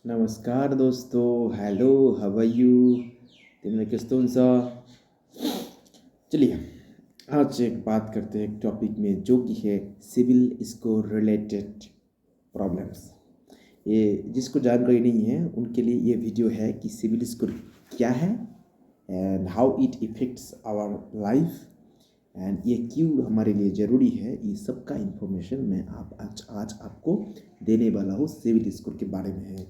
नमस्कार दोस्तों, hello, how are you? तुमने किस तुम सा चलिए आज एक बात करते हैं एक टॉपिक में जो कि है सिविल स्कोर रिलेटेड प्रॉब्लम्स। ये जिसको जानकारी नहीं है उनके लिए ये वीडियो है कि सिविल स्कोर क्या है and how it affects our life and ये क्यों हमारे लिए ज़रूरी है। ये सब का इन्फॉर्मेशन मैं आज आपको देने वाला हूँ। सिविल स्कोर के बारे में है।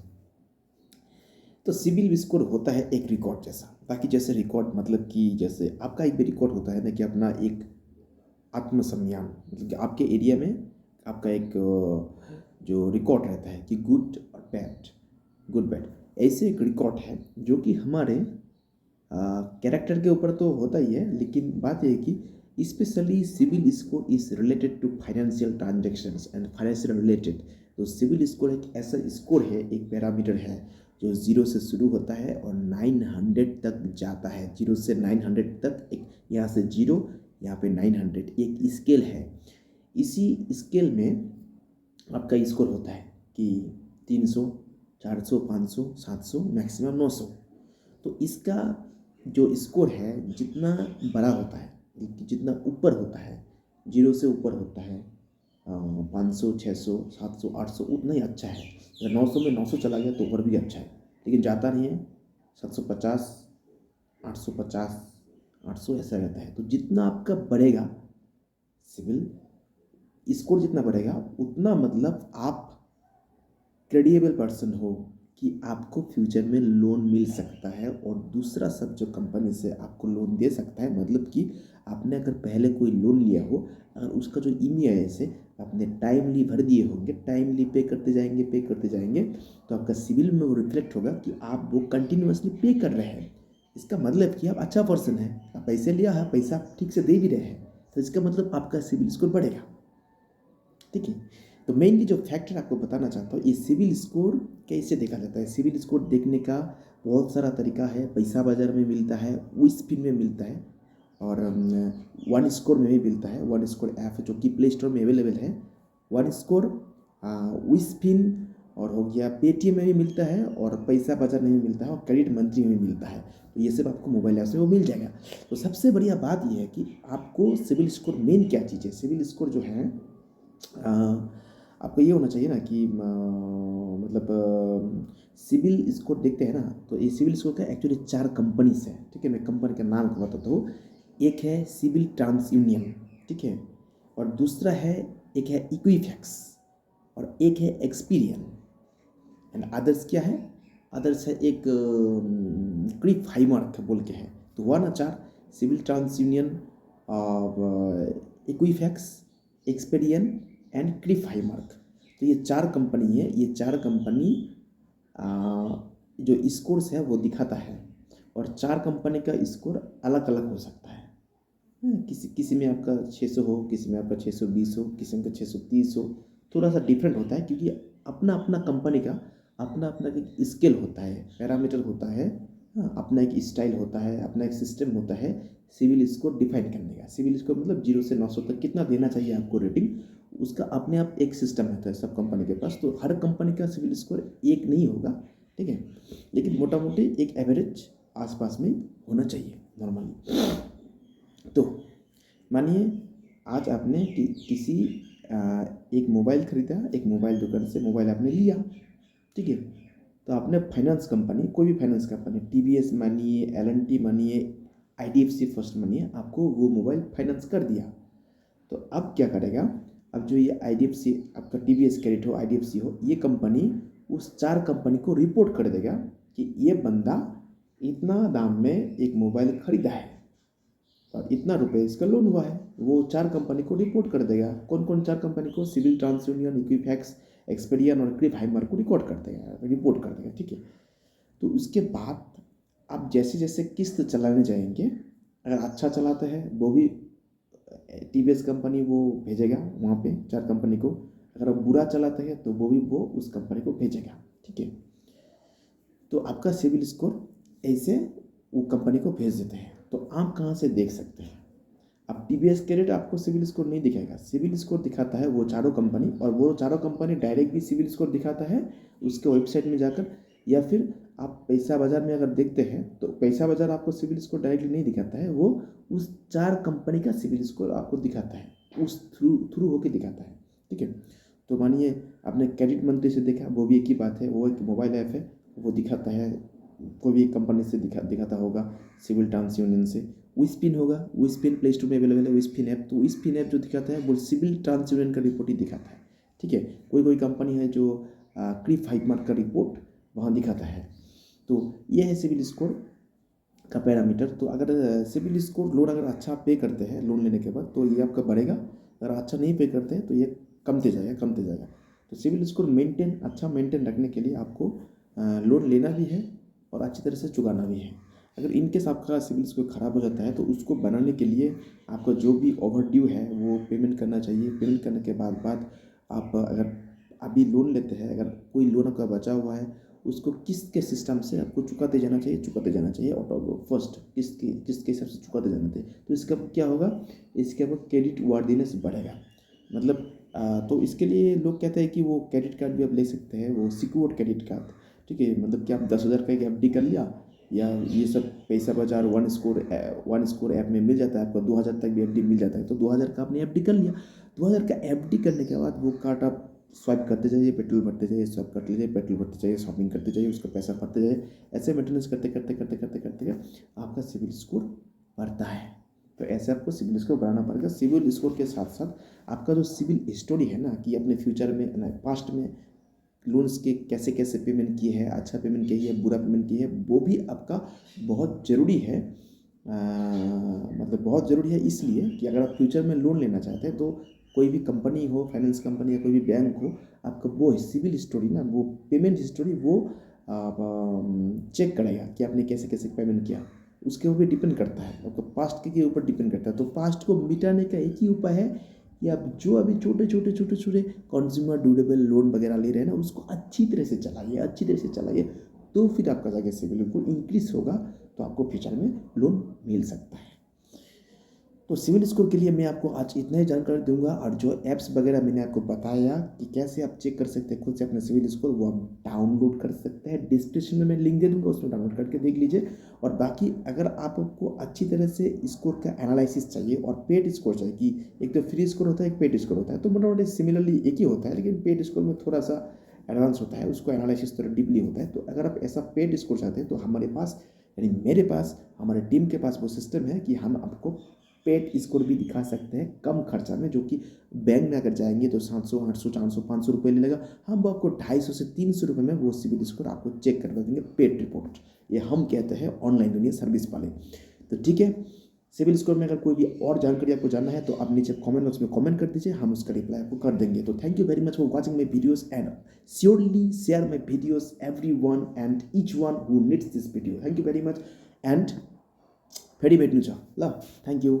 तो सिविल स्कोर होता है एक रिकॉर्ड जैसा। बाकी जैसे रिकॉर्ड मतलब कि जैसे आपका एक भी रिकॉर्ड होता है ना कि अपना एक आत्मसम्मान, मतलब कि आपके एरिया में आपका एक जो रिकॉर्ड रहता है कि गुड और बैड, गुड बैड, ऐसे एक रिकॉर्ड है जो कि हमारे कैरेक्टर के ऊपर तो होता ही है। लेकिन बात यह है कि specially CIBIL score is related to financial transactions and financial related. तो सिविल स्कोर एक ऐसा स्कोर है, एक पैरामीटर है जो 0 से शुरू होता है और 900 तक जाता है। 0 से 900 तक, एक यहाँ से 0, यहाँ पे 900 एक स्केल है। इसी स्केल में आपका स्कोर होता है कि 300, 400, 500, 700, मैक्सिमम 900। तो इसका जो स्कोर है जितना बड़ा होता है, जितना ऊपर होता है, 0 से ऊपर होता है 500, 600, 700, 800, उतना ही अच्छा है। अगर 900 में 900 चला गया तो और भी अच्छा है, लेकिन जाता नहीं है। 750, 850, 800 ऐसा रहता है। तो जितना आपका बढ़ेगा सिविल स्कोर, जितना बढ़ेगा उतना मतलब आप क्रेडिएबल पर्सन हो कि आपको फ्यूचर में लोन मिल सकता है। और दूसरा सब जो कंपनी से आपको लोन दे सकता है, मतलब कि आपने अगर पहले कोई लोन लिया हो, अगर उसका जो EMI से आपने टाइमली भर दिए होंगे, टाइमली पे करते जाएंगे, तो आपका सिविल में वो रिफ्लेक्ट होगा कि आप वो कंटिन्यूअसली पे कर रहे हैं। इसका मतलब कि आप अच्छा पर्सन है, आप पैसे लिया है, पैसा ठीक से दे भी रहे हैं, तो इसका मतलब आपका सिविल स्कोर बढ़ेगा। ठीक है। तो मेनली जो फैक्टर आपको बताना चाहता हूँ, ये सिविल स्कोर कैसे देखा जाता है। सिविल स्कोर देखने का बहुत सारा तरीका है। पैसा बाजार में मिलता है, विस्पिन में मिलता है, और वन स्कोर में भी मिलता है। वन स्कोर ऐप जो कि प्ले स्टोर में अवेलेबल है। वन स्कोर, विस्पिन, और हो गया पेटीएम में भी मिलता है, और पैसा बाजार में भी मिलता है, और क्रेडिट मंथली में भी मिलता है। तो ये सब आपको मोबाइल ऐप से वो मिल जाएगा। तो सबसे बढ़िया बात यह है कि आपको सिविल स्कोर मेन क्या चीज़ है। सिविल स्कोर जो है आपको ये होना चाहिए ना कि मतलब सिविल स्कोर देखते हैं ना, तो ये सिविल स्कोर का एक्चुअली 4 कंपनीज है। ठीक है, मैं कंपनी का नाम बताता हूँ। एक है सिविल ट्रांस यूनियन, ठीक है, और दूसरा है, एक है इक्विफैक्स, और एक है एक्सपीरियन, एंड अदर्स क्या है, अदर्स है एक क्रिप हाइमार्क बोल के है। तो 1 और 4 CIBIL TransUnion, Equifax, Experian and CRIF Highmark. तो ये 4 कंपनी है। ये 4 कंपनी जो स्कोर्स है वो दिखाता है, और 4 कंपनी का स्कोर अलग अलग हो सकता है। किसी किसी में आपका 600 हो, किसी में आपका 620 हो, किसी में 630 हो। थोड़ा सा डिफरेंट होता है क्योंकि अपना अपना कंपनी का अपना अपना एक स्केल होता है, पैरामीटर होता है। हाँ, अपना एक स्टाइल होता है, अपना एक सिस्टम होता है सिविल स्कोर डिफाइन करने का। सिविल स्कोर मतलब 0 से 900 तक कितना देना चाहिए आपको रेटिंग, उसका अपने आप एक सिस्टम रहता है सब कंपनी के पास। तो हर कंपनी का सिविल स्कोर एक नहीं होगा, ठीक है, लेकिन मोटा मोटी एक एवरेज आसपास में होना चाहिए नॉर्मली। तो मानिए आज आपने किसी एक मोबाइल खरीदा, एक मोबाइल दुकान से मोबाइल आपने लिया, ठीक है। तो आपने फाइनेंस कंपनी, कोई भी फाइनेंस कंपनी, TVS मानिए, L&T मानिए, IDFC फर्स्ट मानिए, आपको वो मोबाइल फाइनेंस कर दिया। तो अब क्या करेगा, अब जो ये IDFC आपका TVS क्रेडिट हो, IDFC हो, ये कंपनी उस 4 कंपनी को रिपोर्ट कर देगा कि ये बंदा इतना दाम में एक मोबाइल खरीदा है और इतना रुपए इसका लोन हुआ है। वो 4 कंपनी को रिपोर्ट कर देगा। कौन कौन 4 कंपनी को, CIBIL TransUnion, Equifax, Experian और क्रिप हाइमर को रिपोर्ट कर देगा, ठीक है। तो उसके बाद आप जैसे जैसे किस्त चलाने जाएंगे, अगर अच्छा चलाते हैं वो भी TVS कंपनी वो भेजेगा वहाँ पे 4 कंपनी को। अगर आप बुरा चलाते हैं तो वो भी वो उस कंपनी को भेजेगा, ठीक है। तो आपका सिविल स्कोर ऐसे वो कंपनी को भेज देते हैं। तो आप कहाँ से देख सकते हैं, आप TVS क्रेडिट आपको सिविल स्कोर नहीं दिखाएगा। सिविल स्कोर दिखाता है वो चारों कंपनी, और वो चारों कंपनी डायरेक्ट भी सिविल स्कोर दिखाता है उसके वेबसाइट में जाकर, या फिर आप पैसा बाजार में अगर देखते हैं तो पैसा बाजार आपको सिविल स्कोर डायरेक्टली नहीं दिखाता है, वो उस 4 कंपनी का सिविल स्कोर आपको दिखाता है, उस थ्रू होके दिखाता है। ठीक है, तो मानिए आपने क्रेडिट मंत्री से देखा, वो भी एक ही बात है, वो एक मोबाइल ऐप है, वो दिखाता है, कोई भी कंपनी से दिखाता होगा, सिविल ट्रांस यूनियन से। विस्पिन होगा, विस्पिन प्ले स्टोर में अवेलेबल है विस्पिन ऐप, तो विस्पिन ऐप जो दिखाता है वो सिविल ट्रांस यूनियन का रिपोर्ट ही दिखाता है। ठीक है, कोई कंपनी है जो क्रिफ हाइकमार्क का रिपोर्ट वहाँ दिखाता है। तो ये है सिविल स्कोर का पैरामीटर। तो अगर सिविल स्कोर लोन अगर अच्छा पे करते हैं लोन लेने के बाद तो ये आपका बढ़ेगा, अगर अच्छा नहीं पे करते हैं तो ये कमते जाएगा। तो सिविल स्कोर अच्छा मेंटेन रखने के लिए आपको लोन लेना भी है और अच्छी तरह से चुकाना भी है। अगर इनकेस आपका सिविल स्कोर ख़राब हो जाता है तो उसको बनाने के लिए आपका जो भी ओवर ड्यू है वो पेमेंट करना चाहिए। पेमेंट करने के बाद आप अगर अभी लोन लेते हैं, अगर कोई लोन आपका बचा हुआ है उसको किस्त के सिस्टम से आपको चुकाते जाना चाहिए और फर्स्ट किस्त के हिसाब से चुकाते जाना चाहिए। तो इसका क्या होगा, इसके आपको क्रेडिट वर्दीनेस बढ़ेगा। मतलब तो इसके लिए लोग कहते हैं कि वो क्रेडिट कार्ड भी आप ले सकते हैं, वो सिक्योर्ड क्रेडिट कार्ड। ठीक है, मतलब कि आप 10,000 का एक FD कर लिया, या ये सब पैसा बाजार वन स्कोर ऐप में मिल जाता है, आपको 2,000 तक भी FD मिल जाता है। तो 2,000 का आपने FD कर लिया, 2,000 का FD करने के बाद वो कार्ड आप स्वाइप करते जाइए, पेट्रोल भरते जाइए, स्वाइप करते जाइए, पेट्रोल भरते जाइए, शॉपिंग करते जाइए, उसका पैसा भरते जाइए, ऐसे मेंटेनेंस करते आपका सिविल स्कोर बढ़ता है। तो ऐसे आपको सिविल स्कोर बढ़ाना पड़ेगा। सिविल स्कोर के साथ साथ आपका जो सिविल स्टोरी है ना, कि अपने फ्यूचर में पास्ट में लोन्स के कैसे कैसे पेमेंट किए हैं, अच्छा पेमेंट किए है, बुरा पेमेंट किए है, वो भी आपका बहुत ज़रूरी है। मतलब बहुत ज़रूरी है इसलिए कि अगर आप फ्यूचर में लोन लेना चाहते हैं तो कोई भी कंपनी हो, फाइनेंस कंपनी या कोई भी बैंक हो, आपका वो सिविल स्टोरी ना, वो पेमेंट हिस्टोरी वो आप चेक करेगा कि आपने कैसे कैसे पेमेंट किया, उसके ऊपर डिपेंड करता है, आपका पास्ट के ऊपर डिपेंड करता है। तो पास्ट को मिटाने का एक ही उपाय है कि आप जो अभी छोटे कंज्यूमर ड्यूरेबल लोन वगैरह ले रहे हैं ना, उसको अच्छी तरह से चलाइए, तो फिर आपका जाके सिविल को इंक्रीज होगा, तो आपको फ्यूचर में लोन मिल सकता है। तो सिविल स्कोर के लिए मैं आपको आज इतना ही जानकारी दूंगा, और जो ऐप्स वगैरह मैंने आपको बताया कि कैसे आप चेक कर सकते हैं खुद से अपने सिविल स्कोर, वो आप डाउनलोड कर सकते हैं। डिस्क्रिप्शन में मैं लिंक दे दूंगा, उसमें डाउनलोड करके देख लीजिए। और बाकी अगर आपको अच्छी तरह से स्कोर का एनालिसिस चाहिए और पेड स्कोर चाहिए, कि एक तो फ्री स्कोर होता है, एक पेड स्कोर होता है, तो मोटामोटी सिमिलरली एक ही होता है, लेकिन पेड स्कोर में थोड़ा सा एडवांस होता है, उसको एनालिसिस थोड़ा डीपली होता है। तो अगर आप ऐसा पेड स्कोर चाहते हैं तो हमारे पास, यानी मेरे पास, हमारे टीम के पास वो सिस्टम है कि हम आपको पेड स्कोर भी दिखा सकते हैं कम खर्चा में, जो कि बैंक में अगर जाएंगे तो 700, 800, 400, 500 रुपये लगेगा। हम वो आपको 250 से 300 रुपये में वो सिविल स्कोर आपको चेक करवा देंगे, पेड रिपोर्ट। ये हम कहते हैं ऑनलाइन दुनिया सर्विस वाले। तो ठीक है, सिविल स्कोर में अगर कोई भी और जानकारी आपको जानना है तो आप नीचे कमेंट बॉक्स में कमेंट कर दीजिए, हम उसका रिप्लाई आपको कर देंगे। तो thank you very much for watching my videos, and surely share my videos everyone and each one who needs this video. Thank you very much, and फेरी भेट्नु छ ल, थैंक यू।